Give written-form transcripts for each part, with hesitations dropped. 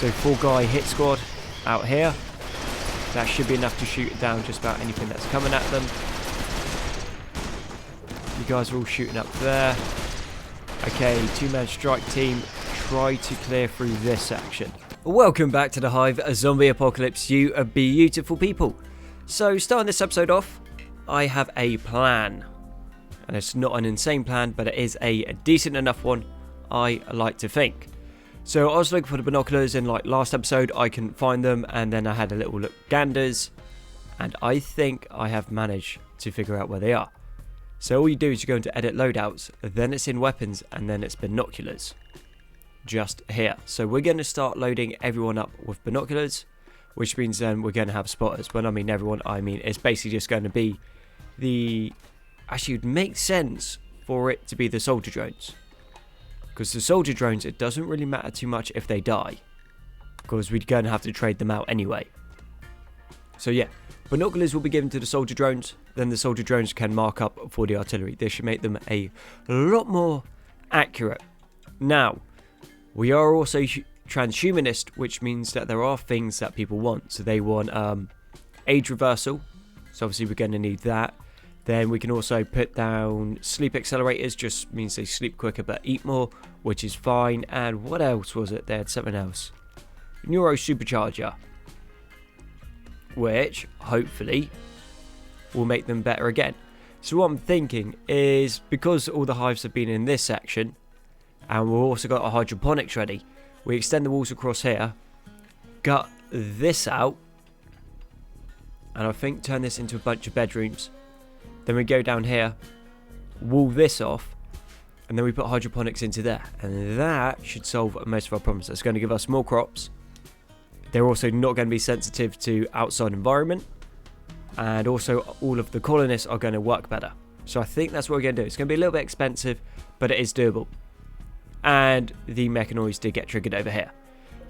So 4-guy hit squad out here. That should be enough to shoot down just about anything that's coming at them. You guys are all shooting up there. Okay, 2-man strike team. Try to clear through this section. Welcome back to the Hive, a zombie apocalypse, you are beautiful people. So starting this episode off, I have a plan. And it's not an insane plan, but it is a decent enough one, I like to think. So I was looking for the binoculars in like last episode, I couldn't find them, and then I had a little look ganders, and I think I have managed to figure out where they are. So all you do is you go into edit loadouts, then it's in weapons, and then it's binoculars. Just here. So we're going to start loading everyone up with binoculars, which means then we're going to have spotters. When I mean everyone, I mean it's basically just going to be the... Actually, it would make sense for it to be the soldier drones. Because the soldier drones, it doesn't really matter too much if they die. Because we're going to have to trade them out anyway. So yeah, binoculars will be given to the soldier drones. Then the soldier drones can mark up for the artillery. This should make them a lot more accurate. Now, we are also transhumanist, which means that there are things that people want. So they want age reversal. So obviously we're going to need that. Then we can also put down sleep accelerators, just means they sleep quicker but eat more, which is fine. And what else was it? They had something else. Neuro supercharger, which hopefully will make them better again. So what I'm thinking is, because all the hives have been in this section, and we've also got our hydroponics ready, we extend the walls across here, gut this out, and I think turn this into a bunch of bedrooms. Then we go down here, wall this off, and then we put hydroponics into there. And that should solve most of our problems. That's going to give us more crops. They're also not going to be sensitive to outside environment. And also all of the colonists are going to work better. So I think that's what we're going to do. It's going to be a little bit expensive, but it is doable. And the mechanoids did get triggered over here.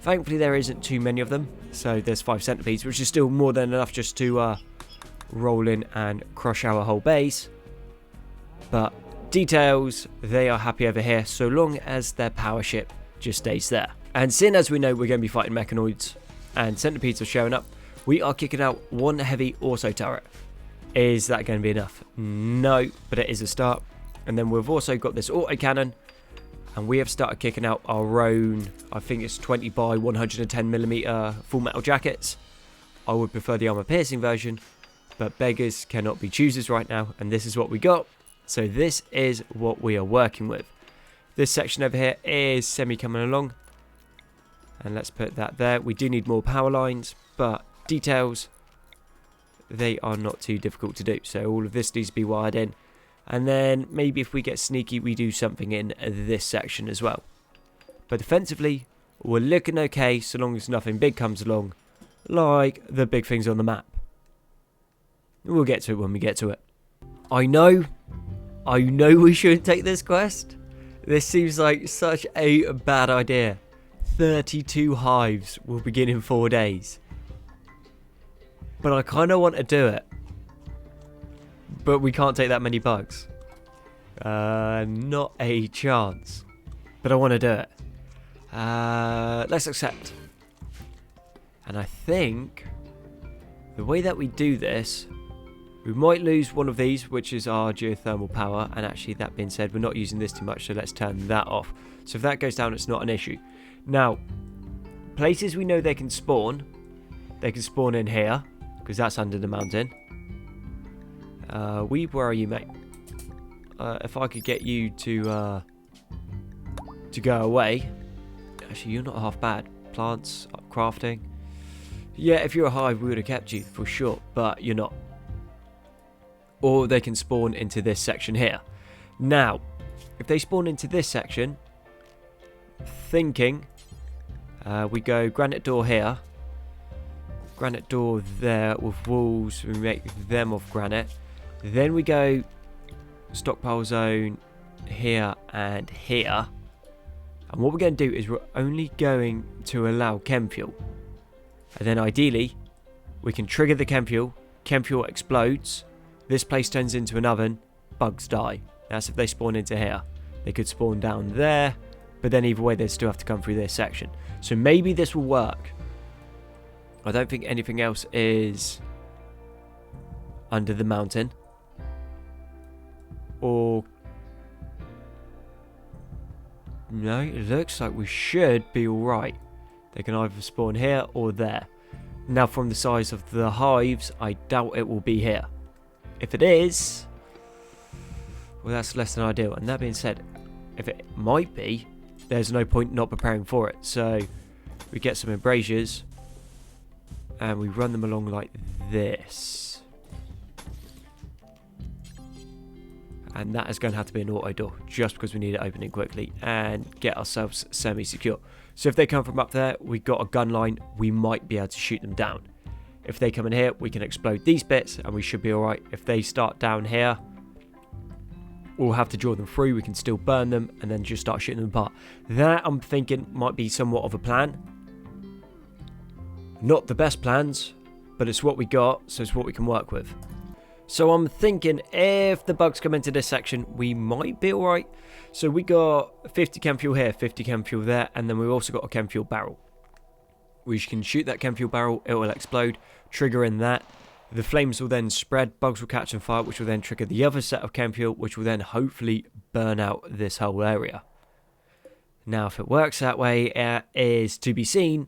Thankfully there isn't too many of them. So there's 5 centipedes, which is still more than enough just to roll in and crush our whole base. But details, they are happy over here so long as their power ship just stays there. And seeing as we know we're going to be fighting mechanoids and centipedes are showing up, we are kicking out 1 heavy auto turret. Is that going to be enough? No, but it is a start. And then we've also got this auto cannon, and we have started kicking out our own, I think it's 20 by 110mm full metal jackets. I would prefer the armor piercing version, but beggars cannot be choosers right now, and this is what we got. So this is what we are working with. This section over here is semi coming along, and let's put that there. We do need more power lines, but details, they are not too difficult to do. So all of this needs to be wired in, and then maybe if we get sneaky we do something in this section as well. But defensively we're looking okay so long as nothing big comes along, like the big things on the map. We'll get to it when we get to it. I know we shouldn't take this quest. This seems like such a bad idea. 32 hives will begin in 4 days. But I kind of want to do it. But we can't take that many bugs. Not a chance. But I want to do it. Let's accept. And I think the way that we do this, we might lose one of these, which is our geothermal power. And actually, that being said, we're not using this too much, so let's turn that off. So if that goes down, it's not an issue. Now, places we know they can spawn in here, because that's under the mountain. Where are you, mate? If I could get you to go away. Actually, you're not half bad. Plants, crafting. Yeah, if you're a hive, we would have kept you for sure, but you're not. Or they can spawn into this section here. Now, if they spawn into this section, thinking, we go granite door here, granite door there with walls, we make them of granite. Then we go stockpile zone here and here. And what we're going to do is we're only going to allow chem fuel. And then ideally, we can trigger the chem fuel explodes, this place turns into an oven, bugs die. That's if they spawn into here. They could spawn down there, But then either way, they still have to come through this section. So maybe this will work. I don't think anything else is under the mountain. Or... no, it looks like we should be alright. They can either spawn here or there. Now, from the size of the hives, I doubt it will be here. If it is, well, that's less than ideal. And that being said, if it might be, there's no point not preparing for it. So we get some embrasures and we run them along like this. And that is going to have to be an auto door, just because we need it opening quickly and get ourselves semi-secure. So if they come from up there, we've got a gun line, we might be able to shoot them down. If they come in here, we can explode these bits and we should be alright. If they start down here, we'll have to draw them through, we can still burn them and then just start shooting them apart. That, I'm thinking, might be somewhat of a plan. Not the best plans, but it's what we got, so it's what we can work with. So I'm thinking if the bugs come into this section, we might be alright. So we got 50 chem fuel here, 50 chem fuel there, and then we've also got a chem fuel barrel. We can shoot that chem fuel barrel, it will explode, triggering that. The flames will then spread, bugs will catch on fire, which will then trigger the other set of chem fuel, which will then hopefully burn out this whole area. Now, if it works that way, it is to be seen,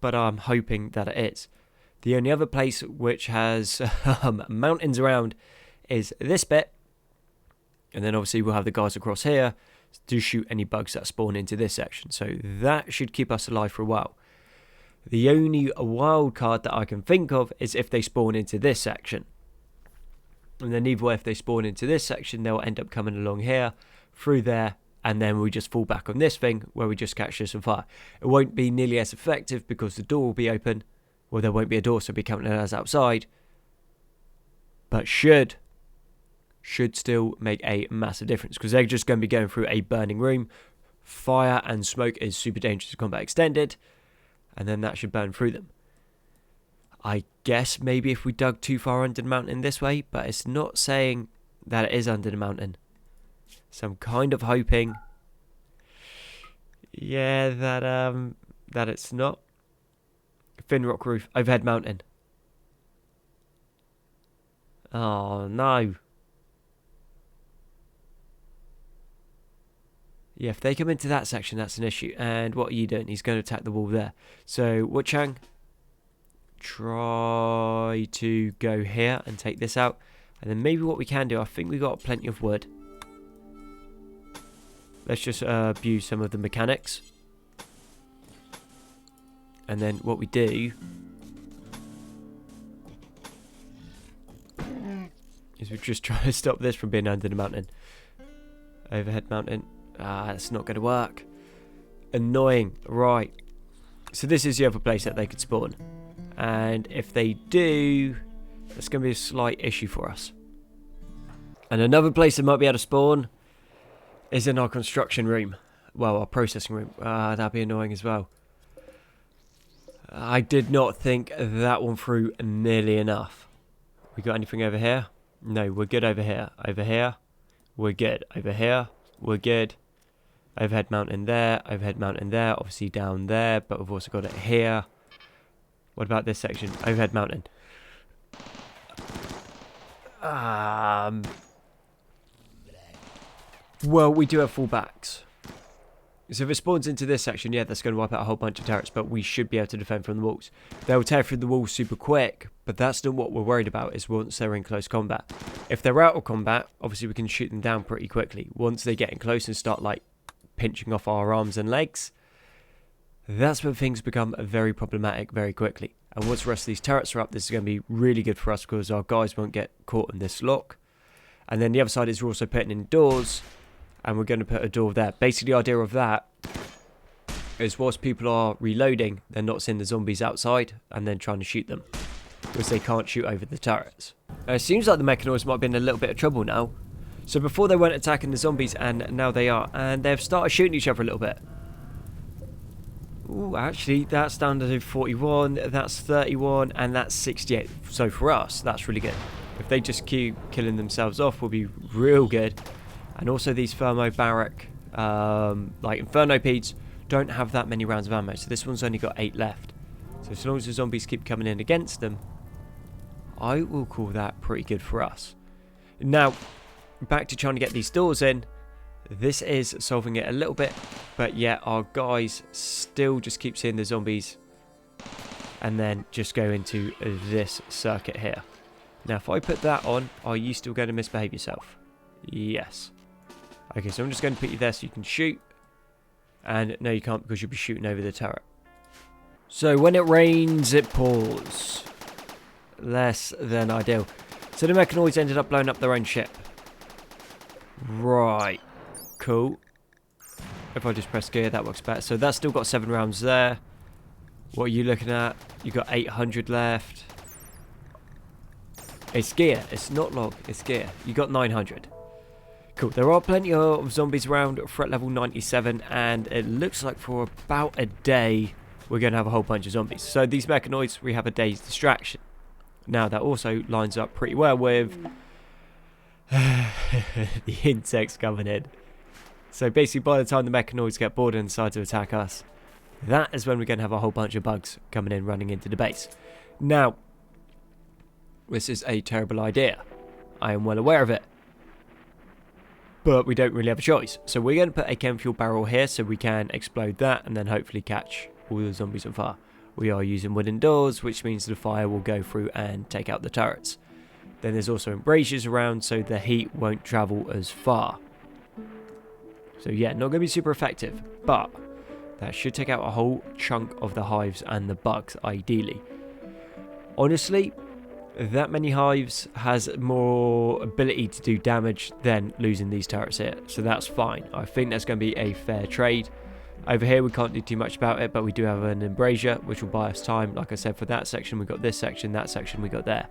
but I'm hoping that it is. The only other place which has mountains around is this bit. And then obviously we'll have the guys across here to shoot any bugs that spawn into this section. So that should keep us alive for a while. The only wild card that I can think of is if they spawn into this section. And then either way, if they spawn into this section, they'll end up coming along here, through there, and then we just fall back on this thing where we just catch this on fire. It won't be nearly as effective because the door will be open. Well, there won't be a door, so it'll be counting as outside. But should still make a massive difference, because they're just going to be going through a burning room. Fire and smoke is super dangerous to combat extended, and then that should burn through them. I guess maybe if we dug too far under the mountain this way, but it's not saying that it is under the mountain. So I'm kind of hoping, yeah, that it's not. Thin rock roof, overhead mountain. Oh no. Yeah, if they come into that section, that's an issue. And what are you doing? He's going to attack the wall there. So, Wuchang, try to go here and take this out. And then maybe what we can do, I think we got plenty of wood. Let's just abuse some of the mechanics. And then what we do is we just try to stop this from being under the mountain. Overhead mountain. That's not going to work. Annoying. Right. So this is the other place that they could spawn. And if they do, that's going to be a slight issue for us. And another place they might be able to spawn is in our construction room. Well, our processing room. That'd be annoying as well. I did not think that one through nearly enough. We got anything over here? No, we're good over here. Over here, we're good. Over here, we're good. Overhead mountain there, overhead mountain there, obviously down there, but we've also got it here. What about this section? Overhead mountain. Well, we do have full backs. So if it spawns into this section, yeah, that's going to wipe out a whole bunch of turrets, but we should be able to defend from the walls. They'll tear through the walls super quick, but that's not what we're worried about, is once they're in close combat. If they're out of combat, obviously we can shoot them down pretty quickly. Once they get in close and start, like, pinching off our arms and legs, that's when things become very problematic very quickly. And once the rest of these turrets are up, this is going to be really good for us because our guys won't get caught in this lock. And then the other side is we're also putting in doors, and we're going to put a door there. Basically, the idea of that is whilst people are reloading, they're not seeing the zombies outside and then trying to shoot them, because they can't shoot over the turrets. It seems like the mechanoids might be in a little bit of trouble now. So before they weren't attacking the zombies, and now they are. And they've started shooting each other a little bit. Ooh, actually, that's down to 41, that's 31, and that's 68. So for us, that's really good. If they just keep killing themselves off, we'll be real good. And also these thermobaric like Infernopeds, don't have that many rounds of ammo. So this one's only got 8 left. So as long as the zombies keep coming in against them, I will call that pretty good for us. Now, back to trying to get these doors in. This is solving it a little bit, but yeah, our guys still just keep seeing the zombies and then just go into this circuit here. Now, if I put that on, are you still going to misbehave yourself? Yes. Okay, so I'm just going to put you there so you can shoot. And no, you can't because you'll be shooting over the turret. So when it rains, it pours. Less than ideal. So the mechanoids ended up blowing up their own ship. Right. Cool. If I just press gear, that works better. So that's still got 7 rounds there. What are you looking at? You got 800 left. It's gear. It's not log. It's gear. You got 900. Cool. There are plenty of zombies around, threat level 97, and it looks like for about a day we're going to have a whole bunch of zombies. So these mechanoids, we have a day's distraction. Now that also lines up pretty well with the insects coming in. So basically by the time the mechanoids get bored and decide to attack us, that is when we're going to have a whole bunch of bugs coming in, running into the base. Now, this is a terrible idea. I am well aware of it. But we don't really have a choice. So we're going to put a chem fuel barrel here so we can explode that and then hopefully catch all the zombies on fire. We are using wooden doors, which means the fire will go through and take out the turrets. Then there's also embrasures around so the heat won't travel as far. So yeah, not going to be super effective, but that should take out a whole chunk of the hives and the bugs, ideally. Honestly, that many hives has more ability to do damage than losing these turrets here, so that's fine. I think that's going to be a fair trade. Over here we can't do too much about it, but we do have an embrasure which will buy us time. Like I said, for that section we got this section, that section we got there.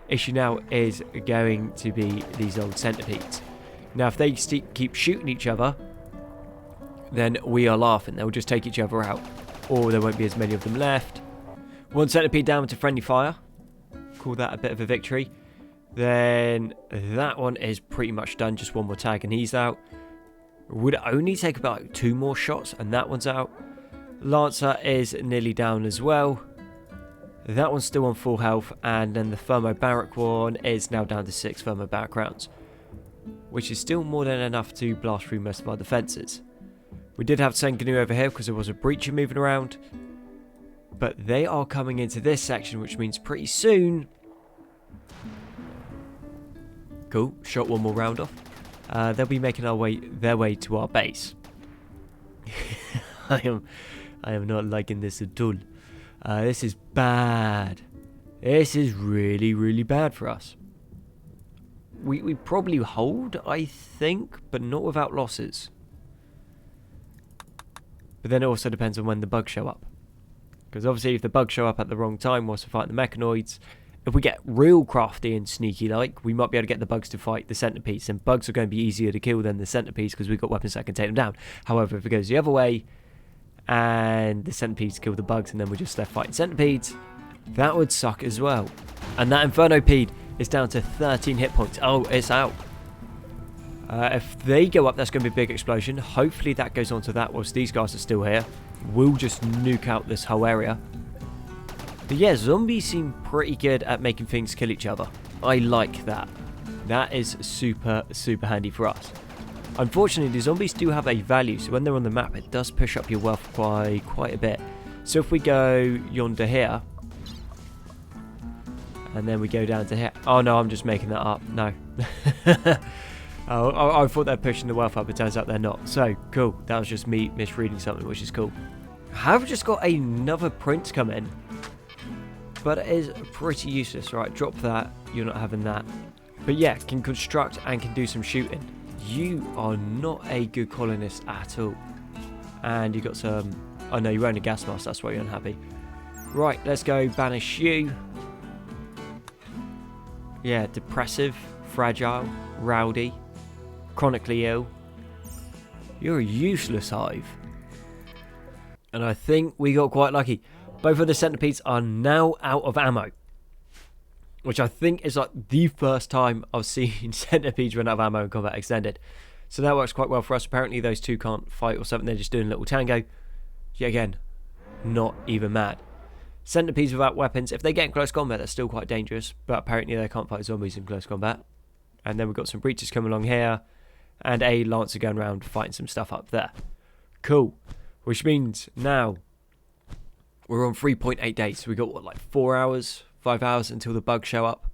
Issue now is going to be these old centipedes. Now if they keep shooting each other, then we are laughing. They'll just take each other out, or there won't be as many of them left. One centipede down to friendly fire. Call that a bit of a victory. Then that one is pretty much done. Just one more tag and he's out. Would only take about 2 more shots and that one's out. Lancer is nearly down as well. That one's still on full health, and then the thermobaric one is now down to 6 thermobaric rounds, which is still more than enough to blast through most of our defences. We did have Senganu over here because there was a breacher moving around, but they are coming into this section, which means pretty soon. Cool, shot one more round off. They'll be making their way to our base. I am not liking this at all. This is bad. This is really, really bad for us. We probably hold, I think, but not without losses. But then it also depends on when the bugs show up. Because obviously if the bugs show up at the wrong time whilst we're fighting the mechanoids, if we get real crafty and sneaky like, we might be able to get the bugs to fight the centipedes. And bugs are going to be easier to kill than the centipedes because we've got weapons that can take them down. However, if it goes the other way and the centipedes kill the bugs and then we're just left fighting centipedes, that would suck as well. And that Infernopede is down to 13 hit points. Oh, it's out. If they go up, that's going to be a big explosion. Hopefully that goes on to that whilst these guys are still here. We'll just nuke out this whole area. But yeah, zombies seem pretty good at making things kill each other. I like that. That is super, super handy for us. Unfortunately, the zombies do have a value, so when they're on the map, it does push up your wealth by quite a bit. So if we go yonder here, and then we go down to here. Oh no, I'm just making that up. No. I thought they're pushing the wealth up, but turns out they're not. So, cool. That was just me misreading something, which is cool. I have just got another print come in, but it is pretty useless. Right, drop that. You're not having that. But yeah, can construct and can do some shooting. You are not a good colonist at all. And you got some... Oh no, you're wearing a gas mask. That's why you're unhappy. Right, let's go banish you. Yeah, depressive, fragile, rowdy, chronically ill. You're a useless hive. And I think we got quite lucky. Both of the centipedes are now out of ammo, which I think is like the first time I've seen centipedes run out of ammo in combat extended. So that works quite well for us. Apparently those two can't fight or something. They're just doing a little tango. Yet again, not even mad. Centipedes without weapons. If they get in close combat, that's still quite dangerous. But apparently they can't fight zombies in close combat. And then we've got some breaches coming along here. And a lancer going around fighting some stuff up there. Cool. Which means now we're on 3.8 days. So we've got, what, like 4 hours, 5 hours until the bugs show up.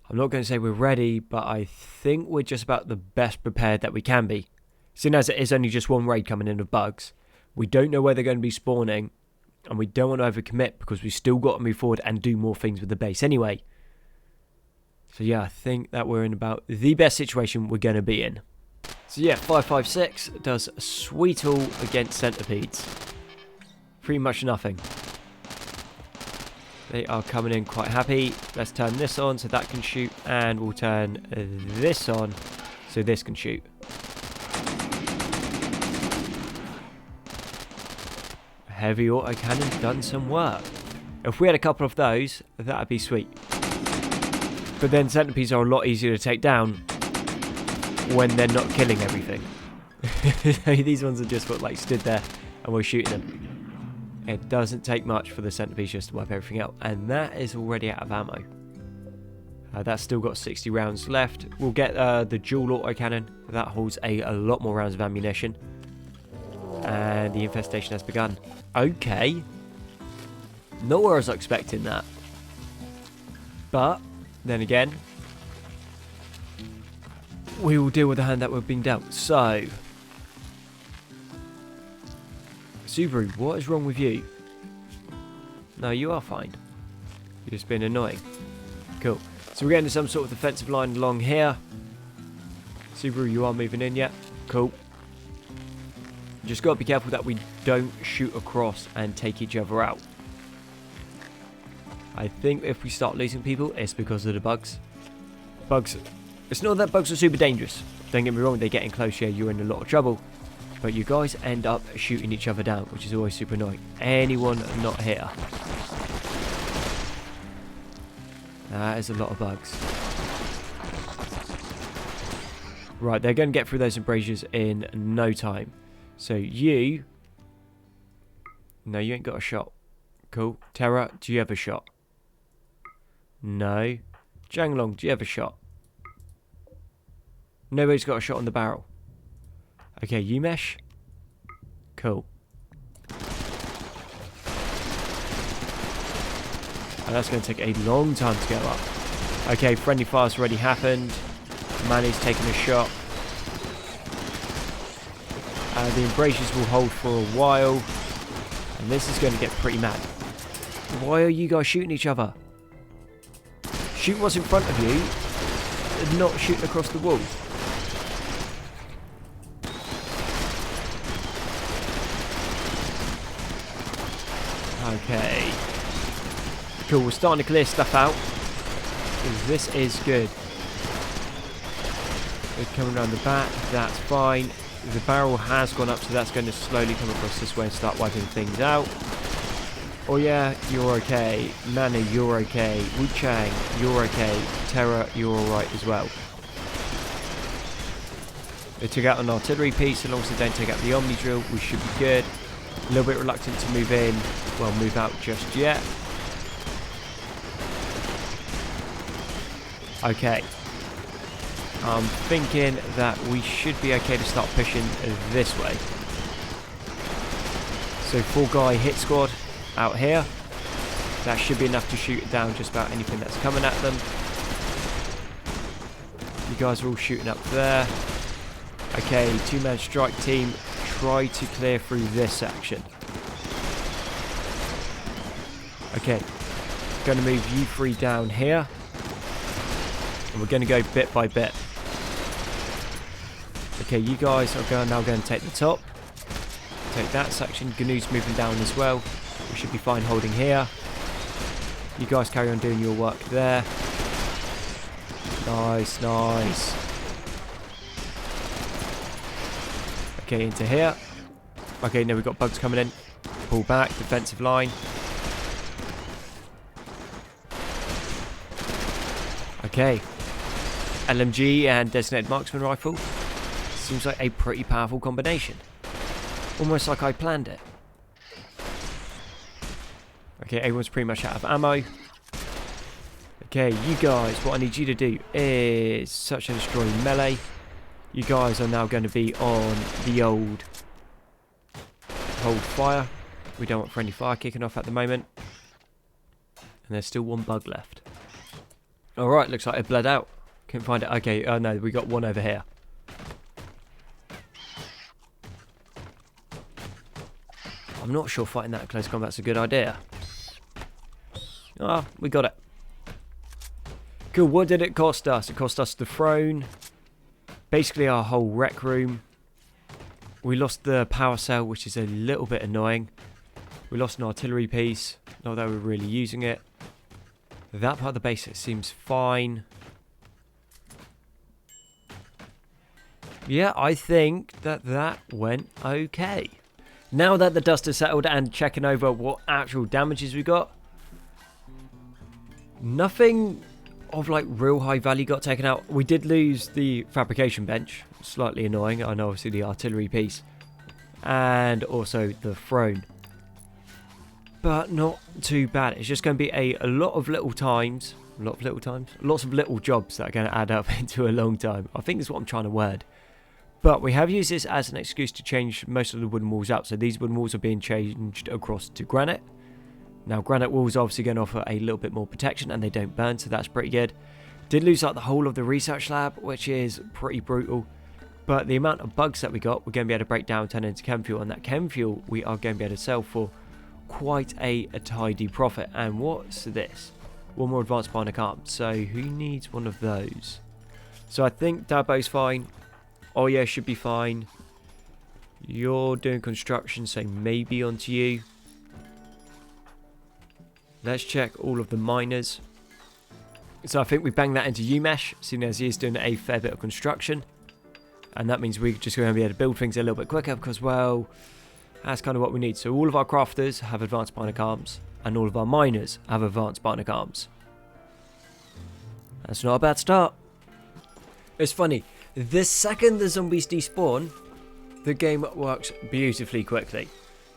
I'm not going to say we're ready, but I think we're just about the best prepared that we can be. Seeing as it is only just one raid coming in of bugs, we don't know where they're going to be spawning, and we don't want to overcommit because we've still got to move forward and do more things with the base anyway. So yeah, I think that we're in about the best situation we're going to be in. So yeah, 556 does sweet all against centipedes. Pretty much nothing. They are coming in quite happy. Let's turn this on so that can shoot, and we'll turn this on so this can shoot. Heavy autocannon done some work. If we had a couple of those, that'd be sweet. But then centipedes are a lot easier to take down when they're not killing everything. These ones are just like stood there and we're shooting them. It doesn't take much for the centipedes just to wipe everything out, and that is already out of ammo. That's still got 60 rounds left. We'll get the dual autocannon. That holds a lot more rounds of ammunition. And the infestation has begun. Okay. Not where I was expecting that. But, then again, we will deal with the hand that we're being dealt. So, Subaru, what is wrong with you? No, you are fine. You're just being annoying. Cool. So we're getting to some sort of defensive line along here. Subaru, you are moving in yet? Cool. Just got to be careful that we don't shoot across and take each other out. I think if we start losing people, it's because of the bugs. Bugs. It's not that bugs are super dangerous. Don't get me wrong, they get in close here, you're in a lot of trouble. But you guys end up shooting each other down, which is always super annoying. Anyone not here? That is a lot of bugs. Right, they're going to get through those embrasures in no time. So you... No, you ain't got a shot. Cool. Terra, do you have a shot? No. Janglong, do you have a shot? Nobody's got a shot on the barrel. Okay, you mesh. Cool. And that's going to take a long time to go up. Okay, friendly fire's already happened. Manny's taking a shot. The embrasures will hold for a while. And this is going to get pretty mad. Why are you guys shooting each other? Shoot what's in front of you and not shooting across the wall. Okay. Cool, we're starting to clear stuff out. This is good. They're coming around the back, that's fine. The barrel has gone up, so that's going to slowly come across this way and start wiping things out. Oh yeah, you're okay. Nana, you're okay. Wu Chang, you're okay. Terra, you're alright as well. They took out an artillery piece, as long as they don't take out the Omni drill, we should be good. A little bit reluctant to move in, well, move out just yet. Okay. I'm thinking that we should be okay to start pushing this way. So 4-guy hit squad out here. That should be enough to shoot down just about anything that's coming at them. You guys are all shooting up there. Okay, 2-man strike team. Try to clear through this section. Okay. Going to move you 3 down here. And we're going to go bit by bit. Okay, you guys are now going to take the top. Take that section. Gnu's moving down as well. We should be fine holding here. You guys carry on doing your work there. Nice, nice. Okay, into here. Okay, now we've got bugs coming in. Pull back, defensive line. Okay. LMG and designated marksman rifle. Seems like a pretty powerful combination. Almost like I planned it. Okay, everyone's pretty much out of ammo. Okay, you guys, what I need you to do is search and destroy melee. You guys are now going to be on the old hold fire. We don't want friendly fire kicking off at the moment. And there's still one bug left. Alright, looks like it bled out. Couldn't find it. Okay, oh no, we got one over here. I'm not sure fighting that at close combat's a good idea. Ah, we got it. Cool, what did it cost us? It cost us the throne. Basically our whole rec room. We lost the power cell, which is a little bit annoying. We lost an artillery piece. Not that we're really using it. That part of the base seems fine. Yeah, I think that went okay. Now that the dust has settled and checking over what actual damages we got, nothing of like real high value got taken out. We did lose the fabrication bench, slightly annoying, and obviously the artillery piece, and also the throne. But not too bad. It's just going to be a lot of little times, lots of little jobs that are going to add up into a long time. I think that's what I'm trying to word. But we have used this as an excuse to change most of the wooden walls out. So these wooden walls are being changed across to granite. Now granite walls are obviously going to offer a little bit more protection and they don't burn, so that's pretty good. Did lose like the whole of the research lab, which is pretty brutal. But the amount of bugs that we got, we're going to be able to break down, turn into chem fuel. And that chem fuel we are going to be able to sell for quite a tidy profit. And what's this? One more advanced bionic arm. So who needs one of those? So I think Dabo's fine. Oh yeah, should be fine. You're doing construction, so maybe onto you. Let's check all of the miners. So I think we bang that into UMesh, seeing as he is doing a fair bit of construction. And that means we're just going to be able to build things a little bit quicker because, well, that's kind of what we need. So all of our crafters have advanced bionic arms, and all of our miners have advanced bionic arms. That's not a bad start. It's funny. The second the zombies despawn, the game works beautifully quickly.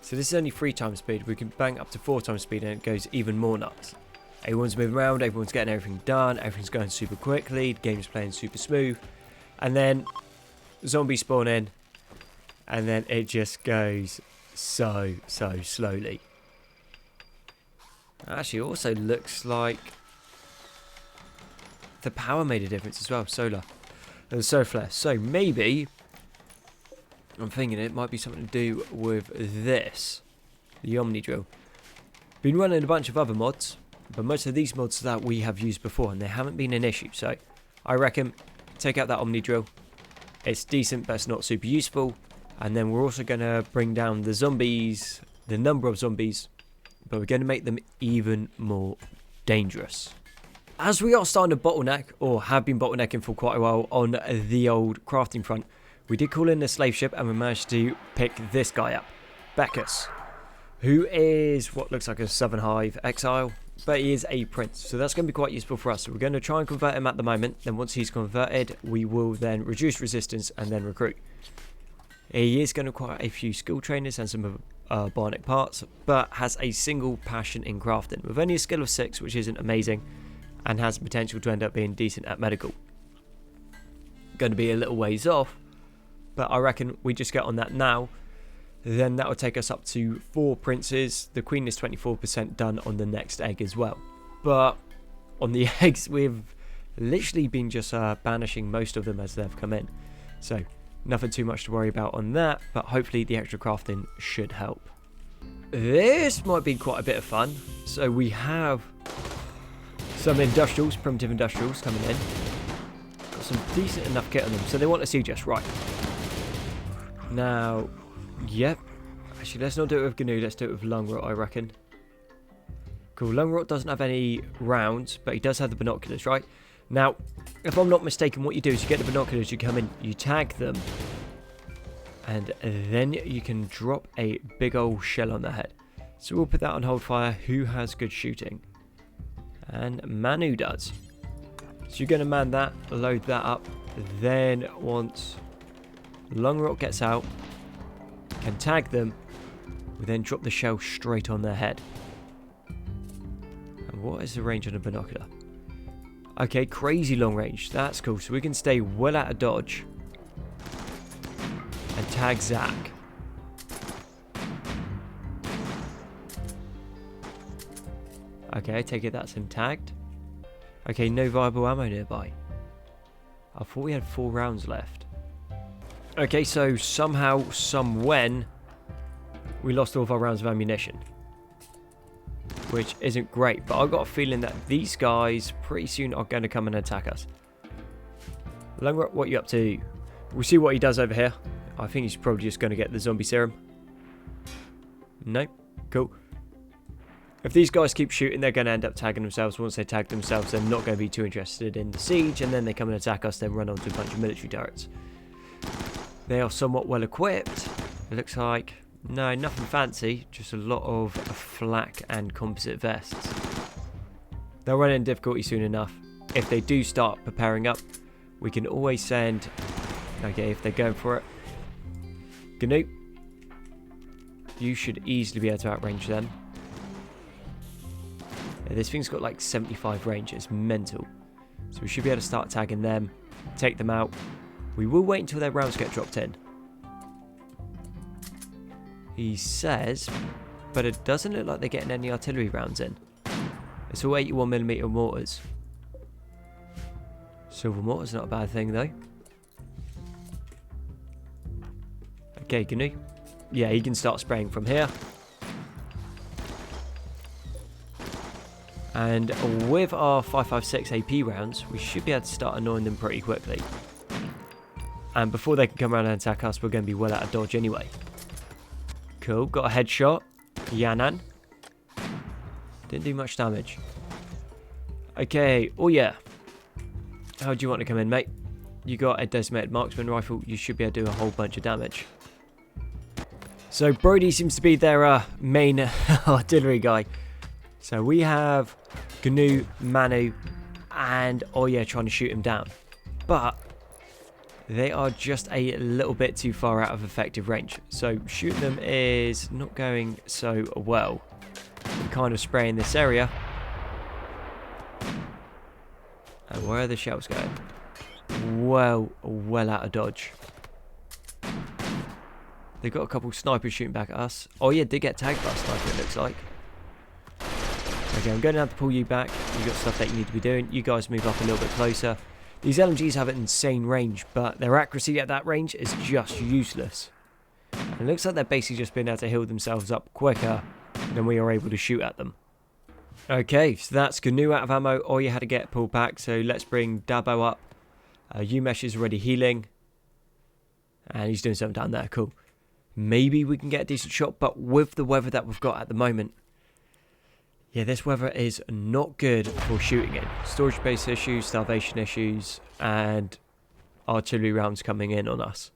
So this is only 3 times speed. We can bang up to 4 times speed and it goes even more nuts. Everyone's moving around, everyone's getting everything done, everything's going super quickly, the game's playing super smooth. And then zombies spawn in and then it just goes so slowly. Actually, it also looks like the power made a difference as well, solar. And so flare. So maybe I'm thinking it might be something to do with this, the Omni drill. Been running a bunch of other mods, but most of these mods that we have used before and they haven't been an issue. So I reckon take out that Omni drill. It's decent, but it's not super useful. And then we're also going to bring down the zombies, the number of zombies, but we're going to make them even more dangerous. As we are starting to bottleneck, or have been bottlenecking for quite a while on the old crafting front, we did call in the slave ship and we managed to pick this guy up, Beckus, who is what looks like a Southern Hive exile, but he is a prince, so that's going to be quite useful for us. So we're going to try and convert him at the moment, then once he's converted, we will then reduce resistance and then recruit. He is going to require a few skill trainers and some bionic parts, but has a single passion in crafting, with only a skill of 6, which isn't amazing, and has the potential to end up being decent at medical. Going to be a little ways off, but I reckon we just get on that now. Then that will take us up to 4 princes. The queen is 24% done on the next egg as well. But on the eggs, we've literally been just banishing most of them as they've come in. So nothing too much to worry about on that, but hopefully the extra crafting should help. This might be quite a bit of fun. So we have some industrials, primitive industrials coming in. Got some decent enough kit on them, so they want to see just right. Now, yep. Actually, let's not do it with GNU, let's do it with Lungrot, I reckon. Cool, Lungrot doesn't have any rounds, but he does have the binoculars, right? Now, if I'm not mistaken, what you do is you get the binoculars, you come in, you tag them, and then you can drop a big old shell on their head. So we'll put that on hold fire. Who has good shooting? And Manu does. So you're going to man that, load that up. Then once Long Rock gets out, can tag them, we then drop the shell straight on their head. And what is the range on a binocular? Okay, crazy long range. That's cool. So we can stay well out of dodge and tag Zach. Okay, I take it that's him tagged. Okay, no viable ammo nearby. I thought we had 4 rounds left. Okay, so somehow, somewhen, we lost all of our rounds of ammunition. Which isn't great, but I've got a feeling that these guys pretty soon are going to come and attack us. Longrock, what are you up to? We'll see what he does over here. I think he's probably just going to get the zombie serum. Nope. Cool. If these guys keep shooting, they're going to end up tagging themselves. Once they tag themselves, they're not going to be too interested in the siege, and then they come and attack us, then run onto a bunch of military turrets. They are somewhat well equipped. It looks like... No, nothing fancy, just a lot of flak and composite vests. They'll run in difficulty soon enough. If they do start preparing up, we can always send... Okay, if they're going for it. GNU. You should easily be able to outrange them. Yeah, this thing's got like 75 range, it's mental. So we should be able to start tagging them, take them out. We will wait until their rounds get dropped in. He says, but it doesn't look like they're getting any artillery rounds in. It's all 81mm mortars. Silver mortar's not a bad thing though. Okay, GNU. Yeah, he can start spraying from here. And with our 5.56 AP rounds, we should be able to start annoying them pretty quickly. And before they can come around and attack us, we're going to be well out of dodge anyway. Cool, got a headshot. Yanan. Didn't do much damage. Okay, oh yeah. How do you want to come in, mate? You got a decimated marksman rifle. You should be able to do a whole bunch of damage. So Brody seems to be their main artillery guy. So we have GNU, Manu, and Oya trying to shoot him down. But they are just a little bit too far out of effective range. So shooting them is not going so well. We're kind of spraying this area. And where are the shells going? Well out of dodge. They've got a couple snipers shooting back at us. Oh yeah, did get tagged by a sniper, it looks like. Okay, I'm going to have to pull you back. You've got stuff that you need to be doing. You guys move up a little bit closer. These LMGs have an insane range, but their accuracy at that range is just useless. And it looks like they're basically just being able to heal themselves up quicker than we are able to shoot at them. Okay, so that's GNU out of ammo. All you had to get pulled back, so let's bring Dabo up. Umesh is already healing. And he's doing something down there, cool. Maybe we can get a decent shot, but with the weather that we've got at the moment, yeah, this weather is not good for shooting in. Storage base issues, starvation issues, and artillery rounds coming in on us,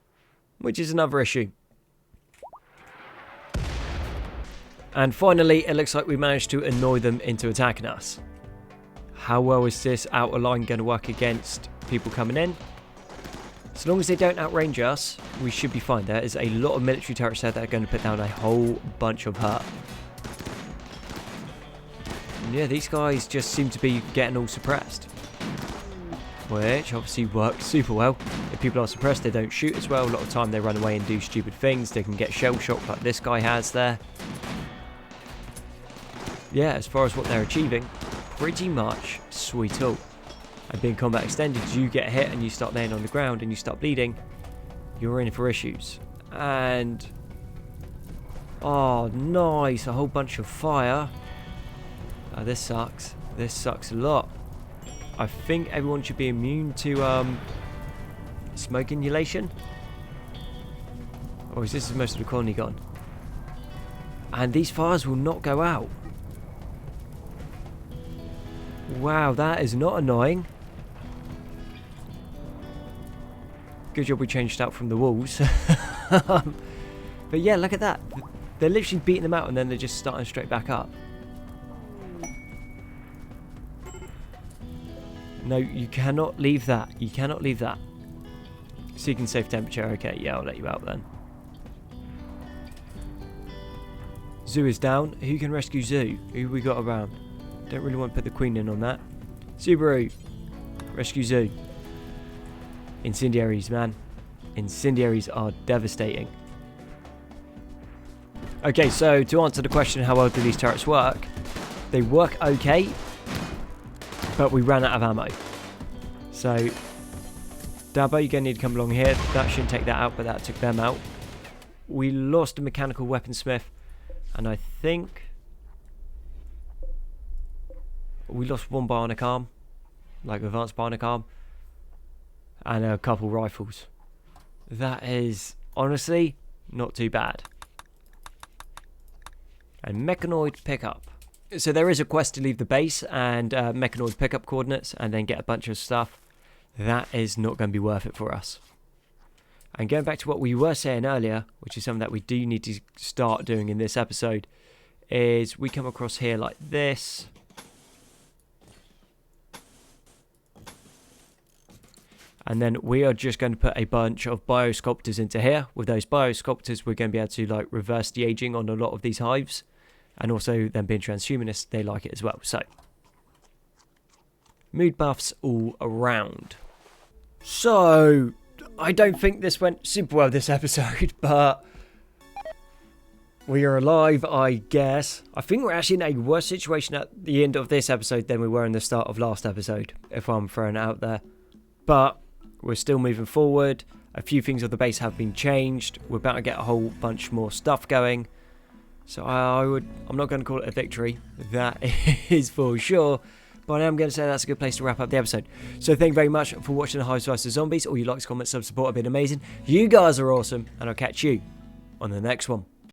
which is another issue. And finally, it looks like we managed to annoy them into attacking us. How well is this outer line going to work against people coming in? As long as they don't outrange us, we should be fine. There is a lot of military turrets there that are going to put down a whole bunch of hurt. Yeah, these guys just seem to be getting all suppressed. Which obviously works super well. If people are suppressed, they don't shoot as well. A lot of the time they run away and do stupid things. They can get shell shocked like this guy has there. Yeah, as far as what they're achieving, pretty much sweet all. And being combat extended, you get hit and you start laying on the ground and you start bleeding, you're in for issues. And... oh, nice. A whole bunch of fire. This sucks. This sucks a lot. I think everyone should be immune to smoke inhalation. Or is this most of the colony gone? And these fires will not go out. Wow, that is not annoying. Good job we changed out from the walls. But yeah, look at that. They're literally beating them out and then they're just starting straight back up. No, you cannot leave that. You cannot leave that. Seeking safe temperature. Okay, yeah, I'll let you out then. Zoo is down. Who can rescue Zoo? Who we got around? Don't really want to put the queen in on that. Subaru, rescue Zoo. Incendiaries, man. Incendiaries are devastating. Okay, so to answer the question, how well do these turrets work? They work okay, but we ran out of ammo. So, Dabo, you're going to need to come along here. That shouldn't take that out, but that took them out. We lost a mechanical weaponsmith, and I think we lost one bionic arm, like advanced bionic arm, and a couple rifles. That is, honestly, not too bad. And mechanoid pickup. So there is a quest to leave the base and mechanoid pickup coordinates and then get a bunch of stuff. That is not going to be worth it for us. And going back to what we were saying earlier, which is something that we do need to start doing in this episode, is we come across here like this. And then we are just going to put a bunch of biosculptors into here. With those biosculptors, we're going to be able to like reverse the aging on a lot of these hives. And also them being transhumanists, they like it as well. So, mood buffs all around. So, I don't think this went super well this episode, but we are alive, I guess. I think we're actually in a worse situation at the end of this episode than we were in the start of last episode, if I'm throwing it out there. But we're still moving forward. A few things of the base have been changed. We're about to get a whole bunch more stuff going. So I'm not going to call it a victory. That is for sure. But I am going to say that's a good place to wrap up the episode. So thank you very much for watching the Hives vs Zombies. All your likes, comments, sub support have been amazing. You guys are awesome. And I'll catch you on the next one.